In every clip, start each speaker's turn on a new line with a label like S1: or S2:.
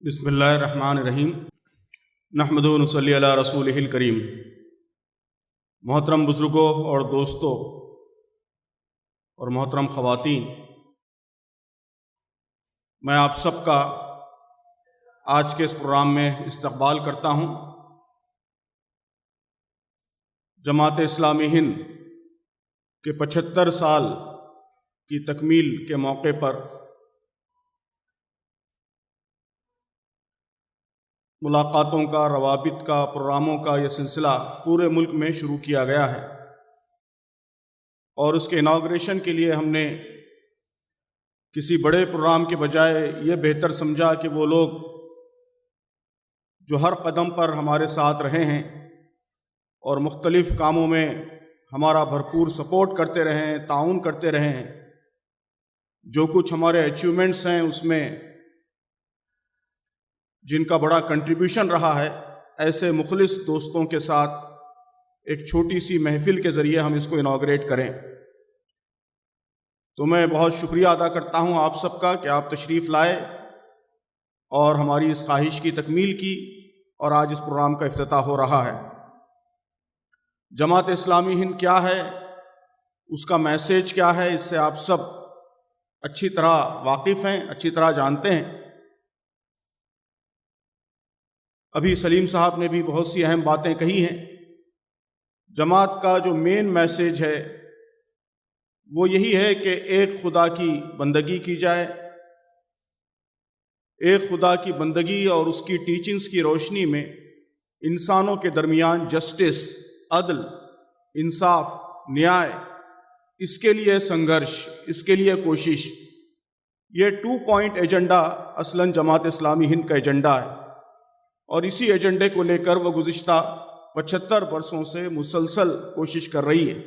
S1: بسم اللہ الرحمن الرحیم نحمد و نصلی علی رسولہ الکریم۔ محترم بزرگوں اور دوستوں اور محترم خواتین، میں آپ سب کا آج کے اس پروگرام میں استقبال کرتا ہوں۔ جماعت اسلامی ہند کے 75 سال کی تکمیل کے موقع پر ملاقاتوں کا، روابط کا، پروگراموں کا یہ سلسلہ پورے ملک میں شروع کیا گیا ہے، اور اس کے اناگوریشن کے لیے ہم نے کسی بڑے پروگرام کے بجائے یہ بہتر سمجھا کہ وہ لوگ جو ہر قدم پر ہمارے ساتھ رہے ہیں اور مختلف کاموں میں ہمارا بھرپور سپورٹ کرتے رہے ہیں، تعاون کرتے رہے ہیں، جو کچھ ہمارے اچیومنٹس ہیں اس میں جن کا بڑا کنٹریبیوشن رہا ہے، ایسے مخلص دوستوں کے ساتھ ایک چھوٹی سی محفل کے ذریعے ہم اس کو اناگریٹ کریں۔ تو میں بہت شکریہ ادا کرتا ہوں آپ سب کا کہ آپ تشریف لائے اور ہماری اس خواہش کی تکمیل کی، اور آج اس پروگرام کا افتتاح ہو رہا ہے۔ جماعت اسلامی ہند کیا ہے، اس کا میسیج کیا ہے، اس سے آپ سب اچھی طرح واقف ہیں، اچھی طرح جانتے ہیں۔ ابھی سلیم صاحب نے بھی بہت سی اہم باتیں کہی ہیں۔ جماعت کا جو مین میسیج ہے وہ یہی ہے کہ ایک خدا کی بندگی کی جائے، ایک خدا کی بندگی اور اس کی ٹیچنگز کی روشنی میں انسانوں کے درمیان جسٹس، عدل، انصاف، نیائے، اس کے لیے سنگھرش، اس کے لیے کوشش، یہ 2 پوائنٹ ایجنڈا اصلاً جماعت اسلامی ہند کا ایجنڈا ہے، اور اسی ایجنڈے کو لے کر وہ گزشتہ 75 برسوں سے مسلسل کوشش کر رہی ہے۔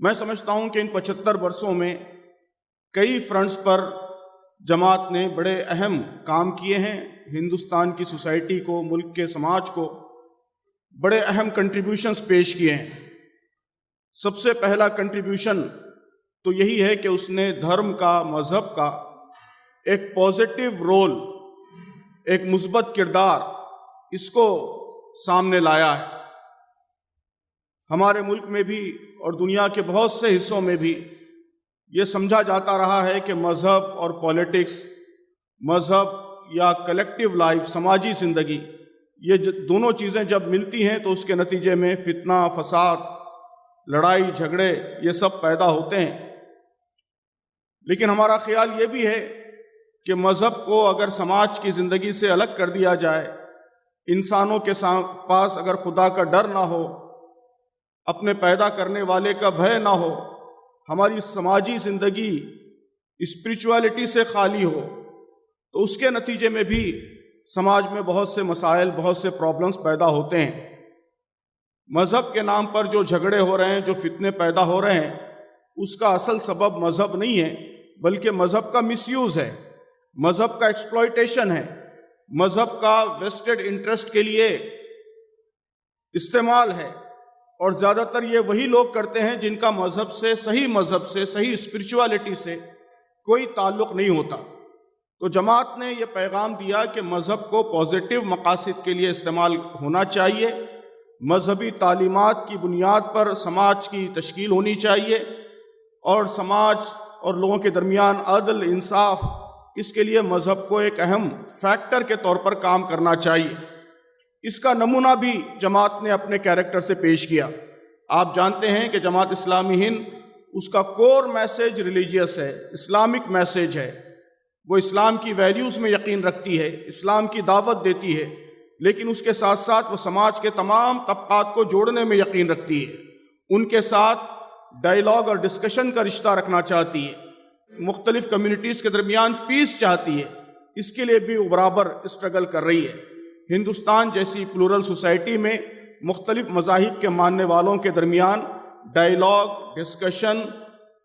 S1: میں سمجھتا ہوں کہ ان 75 برسوں میں کئی فرنٹس پر جماعت نے بڑے اہم کام کیے ہیں، ہندوستان کی سوسائٹی کو، ملک کے سماج کو بڑے اہم کنٹریبیوشنز پیش کیے ہیں۔ سب سے پہلا کنٹریبیوشن تو یہی ہے کہ اس نے دھرم کا، مذہب کا ایک پازیٹیو رول، ایک مثبت کردار، اس کو سامنے لایا ہے۔ ہمارے ملک میں بھی اور دنیا کے بہت سے حصوں میں بھی یہ سمجھا جاتا رہا ہے کہ مذہب اور پولیٹکس، مذہب یا کلیکٹیو لائف، سماجی زندگی، یہ دونوں چیزیں جب ملتی ہیں تو اس کے نتیجے میں فتنہ، فساد، لڑائی جھگڑے یہ سب پیدا ہوتے ہیں۔ لیکن ہمارا خیال یہ بھی ہے کہ مذہب کو اگر سماج کی زندگی سے الگ کر دیا جائے، انسانوں کے پاس اگر خدا کا ڈر نہ ہو، اپنے پیدا کرنے والے کا بھے نہ ہو، ہماری سماجی زندگی اسپریچولیٹی سے خالی ہو، تو اس کے نتیجے میں بھی سماج میں بہت سے مسائل، بہت سے پرابلمز پیدا ہوتے ہیں۔ مذہب کے نام پر جو جھگڑے ہو رہے ہیں، جو فتنے پیدا ہو رہے ہیں، اس کا اصل سبب مذہب نہیں ہے، بلکہ مذہب کا مس یوز ہے، مذہب کا ایکسپلائٹیشن ہے، مذہب کا ویسٹڈ انٹرسٹ کے لیے استعمال ہے، اور زیادہ تر یہ وہی لوگ کرتے ہیں جن کا مذہب سے، صحیح اسپریچولیٹی سے کوئی تعلق نہیں ہوتا۔ تو جماعت نے یہ پیغام دیا کہ مذہب کو پازیٹیو مقاصد کے لیے استعمال ہونا چاہیے، مذہبی تعلیمات کی بنیاد پر سماج کی تشکیل ہونی چاہیے، اور سماج اور لوگوں کے درمیان عدل، انصاف، اس کے لیے مذہب کو ایک اہم فیکٹر کے طور پر کام کرنا چاہیے۔ اس کا نمونہ بھی جماعت نے اپنے کیریکٹر سے پیش کیا۔ آپ جانتے ہیں کہ جماعت اسلامی ہند، اس کا کور میسیج ریلیجیس ہے، اسلامک میسیج ہے، وہ اسلام کی ویلیوز میں یقین رکھتی ہے، اسلام کی دعوت دیتی ہے، لیکن اس کے ساتھ ساتھ وہ سماج کے تمام طبقات کو جوڑنے میں یقین رکھتی ہے، ان کے ساتھ ڈائیلاگ اور ڈسکشن کا رشتہ رکھنا چاہتی ہے، مختلف کمیونٹیز کے درمیان پیس چاہتی ہے، اس کے لیے بھی وہ برابر اسٹرگل کر رہی ہے۔ ہندوستان جیسی پلورل سوسائٹی میں مختلف مذاہب کے ماننے والوں کے درمیان ڈائیلاگ، ڈسکشن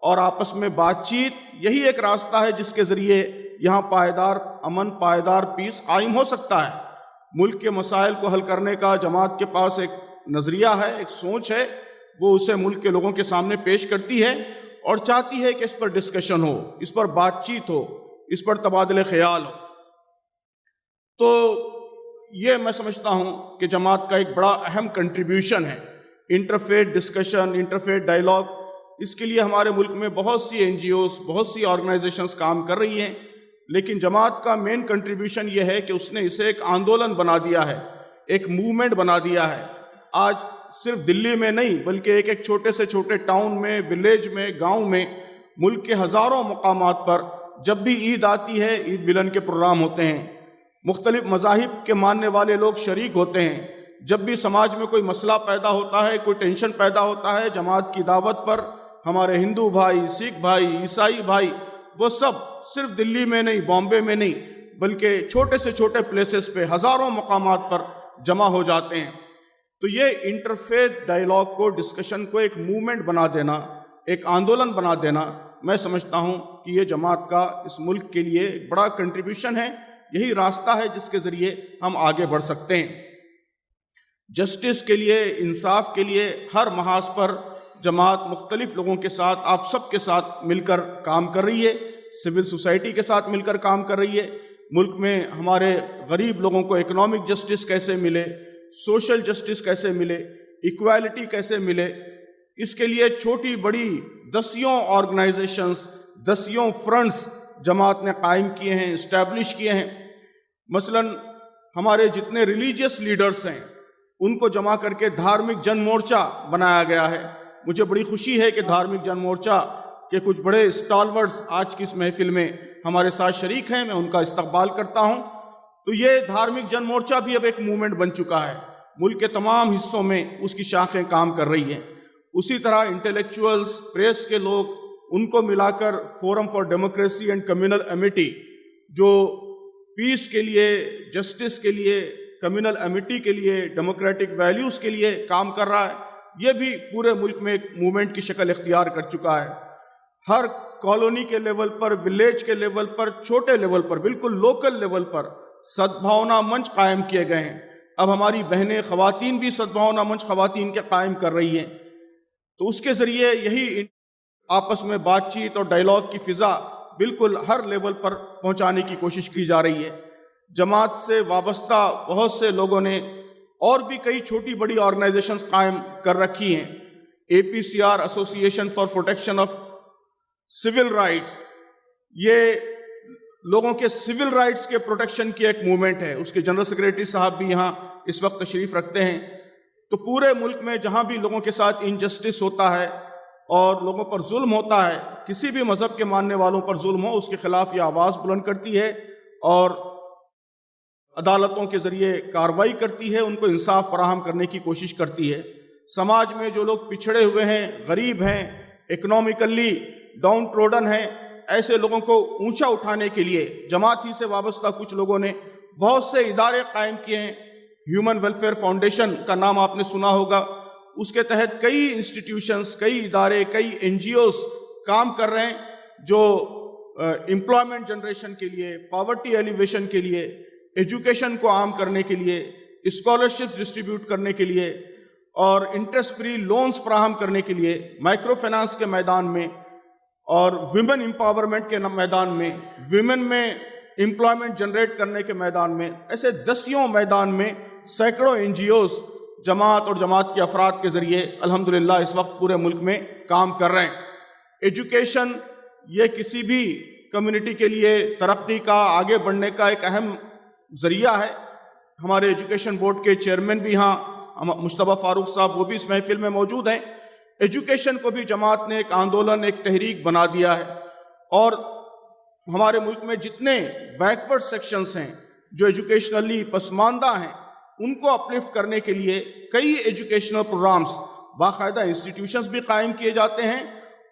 S1: اور آپس میں بات چیت، یہی ایک راستہ ہے جس کے ذریعے یہاں پائیدار امن، پائیدار پیس قائم ہو سکتا ہے۔ ملک کے مسائل کو حل کرنے کا جماعت کے پاس ایک نظریہ ہے، ایک سوچ ہے، وہ اسے ملک کے لوگوں کے سامنے پیش کرتی ہے اور چاہتی ہے کہ اس پر ڈسکشن ہو، اس پر بات چیت ہو، اس پر تبادلہ خیال ہو۔ تو یہ میں سمجھتا ہوں کہ جماعت کا ایک بڑا اہم کنٹریبیوشن ہے انٹرفیتھ ڈسکشن، انٹرفیتھ ڈائیلاگ. اس کے لیے ہمارے ملک میں بہت سی NGOs، بہت سی آرگنائزیشنز کام کر رہی ہیں، لیکن جماعت کا مین کنٹریبیوشن یہ ہے کہ اس نے اسے ایک آندولن بنا دیا ہے، ایک موومنٹ بنا دیا ہے. آج صرف دلی میں نہیں بلکہ ایک ایک چھوٹے سے چھوٹے ٹاؤن میں، ولیج میں، گاؤں میں، ملک کے ہزاروں مقامات پر جب بھی عید آتی ہے، عید ملن کے پروگرام ہوتے ہیں، مختلف مذاہب کے ماننے والے لوگ شریک ہوتے ہیں. جب بھی سماج میں کوئی مسئلہ پیدا ہوتا ہے، کوئی ٹینشن پیدا ہوتا ہے، جماعت کی دعوت پر ہمارے ہندو بھائی، سکھ بھائی، عیسائی بھائی، وہ سب صرف دلی میں نہیں، بامبے میں نہیں بلکہ چھوٹے سے چھوٹے پلیسز پہ، ہزاروں مقامات پر جمع ہو جاتے ہیں. تو یہ انٹرفیتھ ڈائیلاگ کو، ڈسکشن کو ایک موومنٹ بنا دینا، ایک آندولن بنا دینا، میں سمجھتا ہوں کہ یہ جماعت کا اس ملک کے لیے ایک بڑا کنٹریبیوشن ہے. یہی راستہ ہے جس کے ذریعے ہم آگے بڑھ سکتے ہیں. جسٹس کے لیے، انصاف کے لیے ہر محاذ پر جماعت مختلف لوگوں کے ساتھ، آپ سب کے ساتھ مل کر کام کر رہی ہے، سول سوسائٹی کے ساتھ مل کر کام کر رہی ہے. ملک میں ہمارے غریب لوگوں کو اکنامک جسٹس کیسے ملے، سوشل جسٹس کیسے ملے، ایکویلٹی کیسے ملے، اس کے لیے چھوٹی بڑی دسیوں آرگنائزیشنز، دسیوں فرنٹس جماعت نے قائم کیے ہیں، اسٹیبلش کیے ہیں. مثلاً ہمارے جتنے ریلیجیس لیڈرز ہیں ان کو جمع کر کے دھارمک جن مورچہ بنایا گیا ہے. مجھے بڑی خوشی ہے کہ دھارمک جن مورچہ کے کچھ بڑے اسٹالورز آج کی اس محفل میں ہمارے ساتھ شریک ہیں، میں ان کا استقبال کرتا ہوں. تو یہ دھارمک جن مورچہ بھی اب ایک موومنٹ بن چکا ہے، ملک کے تمام حصوں میں اس کی شاخیں کام کر رہی ہیں. اسی طرح انٹلیکچوئلز، پریس کے لوگ، ان کو ملا کر forum for democracy and communal empty, جو پیس کے لیے، جسٹس کے لیے، کمیونل ایمٹی کے لیے، ڈیموکریٹک ویلیوز کے لیے کام کر رہا ہے، یہ بھی پورے ملک میں ایک موومنٹ کی شکل اختیار کر چکا ہے. ہر کالونی کے لیول پر، ولیج کے لیول پر، چھوٹے لیول پر، بالکل لوکل لیول پر سدبھاونا منچ قائم کیے گئے ہیں. اب ہماری بہنیں خواتین بھی سدبھاونا منچ خواتین کے قائم کر رہی ہیں. تو اس کے ذریعے یہی آپس میں بات چیت اور ڈائیلاگ کی فضا بالکل ہر لیول پر پہنچانے کی کوشش کی جا رہی ہے. جماعت سے وابستہ بہت سے لوگوں نے اور بھی کئی چھوٹی بڑی آرگنائزیشنز قائم کر رکھی ہیں. APCR، ایسوسی ایشن for protection of civil rights, یہ لوگوں کے سول رائٹس کے پروٹیکشن کی ایک موومنٹ ہے. اس کے جنرل سیکریٹری صاحب بھی یہاں اس وقت تشریف رکھتے ہیں. تو پورے ملک میں جہاں بھی لوگوں کے ساتھ انجسٹس ہوتا ہے اور لوگوں پر ظلم ہوتا ہے، کسی بھی مذہب کے ماننے والوں پر ظلم ہو، اس کے خلاف یہ آواز بلند کرتی ہے اور عدالتوں کے ذریعے کارروائی کرتی ہے، ان کو انصاف فراہم کرنے کی کوشش کرتی ہے. سماج میں جو لوگ پچھڑے ہوئے ہیں، غریب ہیں، اکنامکلی ڈاؤن ٹروڈن ہیں، ایسے لوگوں کو اونچا اٹھانے کے لیے جماعت ہی سے وابستہ کچھ لوگوں نے بہت سے ادارے قائم کیے ہیں. ہیومن ویلفیئر فاؤنڈیشن کا نام آپ نے سنا ہوگا. اس کے تحت کئی انسٹیٹیوشنز، کئی ادارے، کئی NGOs کام کر رہے ہیں جو امپلائمنٹ جنریشن کے لیے، پاورٹی ایلیویشن کے لیے، ایجوکیشن کو عام کرنے کے لیے، اسکالرشپس ڈسٹریبیوٹ کرنے کے لیے اور انٹرسٹ فری لونز فراہم کرنے کے لیے، مائکرو فائنانس کے میدان میں اور ویمن امپاورمنٹ کے میدان میں، ویمن میں امپلائمنٹ جنریٹ کرنے کے میدان میں، ایسے دسیوں میدان میں سینکڑوں NGOs جماعت اور جماعت کے افراد کے ذریعے الحمدللہ اس وقت پورے ملک میں کام کر رہے ہیں. ایجوکیشن یہ کسی بھی کمیونٹی کے لیے ترقی کا، آگے بڑھنے کا ایک اہم ذریعہ ہے. ہمارے ایجوکیشن بورڈ کے چیئرمین بھی یہاں مصطفیٰ فاروق صاحب، وہ بھی اس محفل میں موجود ہیں. ایجوکیشن کو بھی جماعت نے ایک آندولن، ایک تحریک بنا دیا ہے اور ہمارے ملک میں جتنے بیکورڈ سیکشنز ہیں جو ایجوکیشنلی پسماندہ ہیں، ان کو اپلفٹ کرنے کے لیے کئی ایجوکیشنل پروگرامز، باقاعدہ انسٹیٹیوشنز بھی قائم کیے جاتے ہیں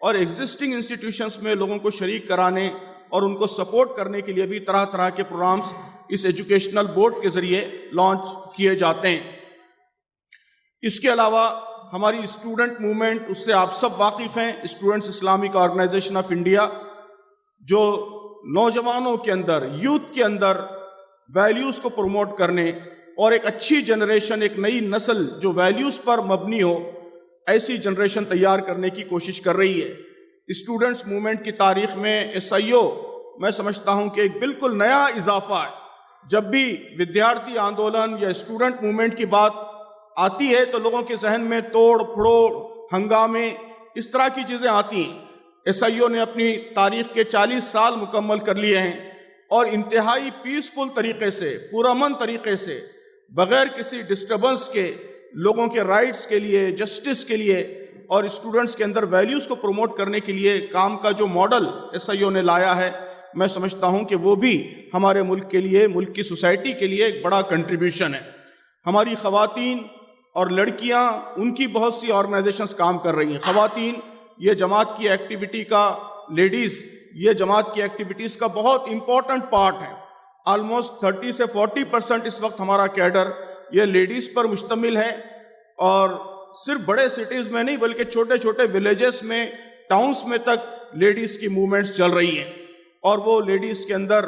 S1: اور ایگزسٹنگ انسٹیٹیوشنز میں لوگوں کو شریک کرانے اور ان کو سپورٹ کرنے کے لیے بھی طرح طرح کے پروگرامز اس ایجوکیشنل بورڈ کے ذریعے لانچ کیے جاتے ہیں. اس کے علاوہ ہماری اسٹوڈنٹ موومنٹ، اس سے آپ سب واقف ہیں، Students Islamic Organisation of India, جو نوجوانوں کے اندر، یوتھ کے اندر ویلیوز کو پروموٹ کرنے اور ایک اچھی جنریشن، ایک نئی نسل جو ویلیوز پر مبنی ہو، ایسی جنریشن تیار کرنے کی کوشش کر رہی ہے. اسٹوڈنٹس موومنٹ کی تاریخ میں SIO میں سمجھتا ہوں کہ ایک بالکل نیا اضافہ ہے. جب بھی ودیارتھی آندولن یا اسٹوڈنٹ موومنٹ کی بات آتی ہے تو لوگوں کے ذہن میں توڑ پھوڑ، ہنگامے، اس طرح کی چیزیں آتی ہیں۔ ایس آئی او نے اپنی تاریخ کے 40 سال مکمل کر لیے ہیں اور انتہائی پیسفل طریقے سے، پرامن طریقے سے، بغیر کسی ڈسٹربنس کے لوگوں کے رائٹس کے لیے، جسٹس کے لیے اور اسٹوڈنٹس کے اندر ویلیوز کو پروموٹ کرنے کے لیے کام کا جو ماڈل ایس آئی او نے لایا ہے، میں سمجھتا ہوں کہ وہ بھی ہمارے ملک کے لیے، ملک کی سوسائٹی کے لیے ایک بڑا کنٹریبیوشن ہے۔ ہماری خواتین اور لڑکیاں، ان کی بہت سی آرگنائزیشنز کام کر رہی ہیں۔ خواتین یہ جماعت کی ایکٹیویٹی کا، لیڈیز یہ جماعت کی ایکٹیویٹیز کا بہت امپورٹنٹ پارٹ ہے۔ آلموسٹ 30 سے 40% اس وقت ہمارا کیڈر یہ لیڈیز پر مشتمل ہے، اور صرف بڑے سٹیز میں نہیں بلکہ چھوٹے چھوٹے ولیجز میں، ٹاؤنز میں تک لیڈیز کی موومنٹس چل رہی ہیں، اور وہ لیڈیز کے اندر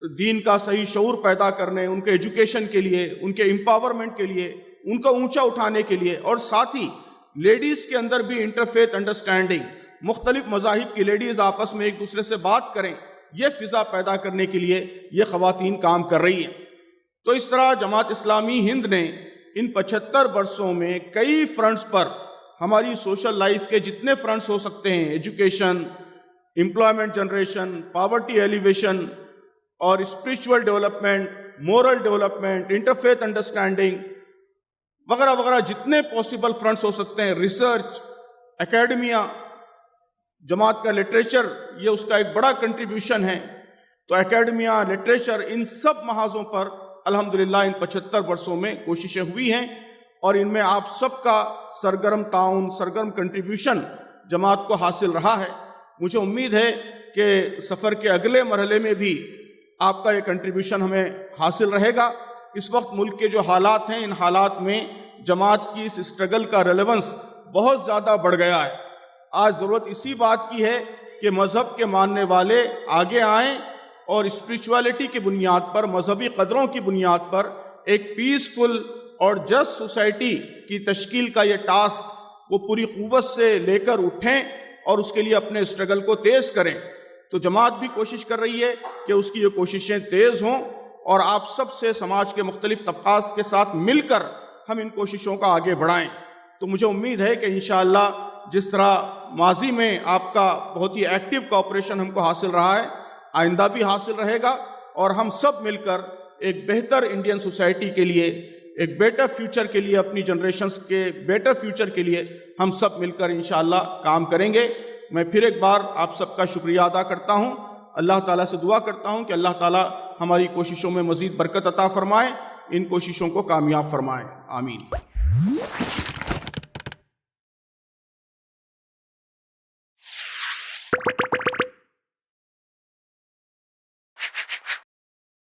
S1: دین کا صحیح شعور پیدا کرنے، ان کے ایجوکیشن کے لیے، ان کے امپاورمنٹ کے لیے، ان کو اونچا اٹھانے کے لیے، اور ساتھ ہی لیڈیز کے اندر بھی انٹرفیتھ انڈرسٹینڈنگ، مختلف مذاہب کی لیڈیز آپس میں ایک دوسرے سے بات کریں، یہ فضا پیدا کرنے کے لیے یہ خواتین کام کر رہی ہیں۔ تو اس طرح جماعت اسلامی ہند نے ان 75 برسوں میں کئی فرنٹس پر، ہماری سوشل لائف کے جتنے فرنٹس ہو سکتے ہیں، education, employment generation, poverty alleviation اور spiritual development, moral development, interfaith understanding وغیرہ وغیرہ، جتنے پاسبل فرنٹس ہو سکتے ہیں، ریسرچ، اکیڈمیا، جماعت کا لٹریچر، یہ اس کا ایک بڑا کنٹریبیوشن ہے۔ تو اکیڈمیا، لٹریچر، ان سب محاذوں پر الحمدللہ ان 75 برسوں میں کوششیں ہوئی ہیں، اور ان میں آپ سب کا سرگرم تعاون، سرگرم کنٹریبیوشن جماعت کو حاصل رہا ہے۔ مجھے امید ہے کہ سفر کے اگلے مرحلے میں بھی آپ کا یہ کنٹریبیوشن ہمیں حاصل رہے گا۔ اس وقت ملک کے جو حالات ہیں، ان حالات میں جماعت کی اس اسٹرگل کا ریلیونس بہت زیادہ بڑھ گیا ہے۔ آج ضرورت اسی بات کی ہے کہ مذہب کے ماننے والے آگے آئیں اور اسپرچولیٹی کی بنیاد پر، مذہبی قدروں کی بنیاد پر ایک پیسفل اور جسٹ سوسائٹی کی تشکیل کا یہ ٹاسک وہ پوری قوت سے لے کر اٹھیں اور اس کے لیے اپنے اسٹرگل کو تیز کریں۔ تو جماعت بھی کوشش کر رہی ہے کہ اس کی یہ کوششیں تیز ہوں، اور آپ سب سے، سماج کے مختلف طبقات کے ساتھ مل کر ہم ان کوششوں کا آگے بڑھائیں۔ تو مجھے امید ہے کہ انشاءاللہ جس طرح ماضی میں آپ کا بہت ہی ایکٹیو کوآپریشن ہم کو حاصل رہا ہے، آئندہ بھی حاصل رہے گا، اور ہم سب مل کر ایک بہتر انڈین سوسائٹی کے لیے، ایک بیٹر فیوچر کے لیے، اپنی جنریشنز کے بیٹر فیوچر کے لیے ہم سب مل کر انشاءاللہ کام کریں گے۔ میں پھر ایک بار آپ سب کا شکریہ ادا کرتا ہوں۔ اللہ تعالیٰ سے دعا کرتا ہوں کہ اللہ تعالیٰ ہماری کوششوں میں مزید برکت عطا فرمائے، ان کوششوں کو کامیاب فرمائے، آمین۔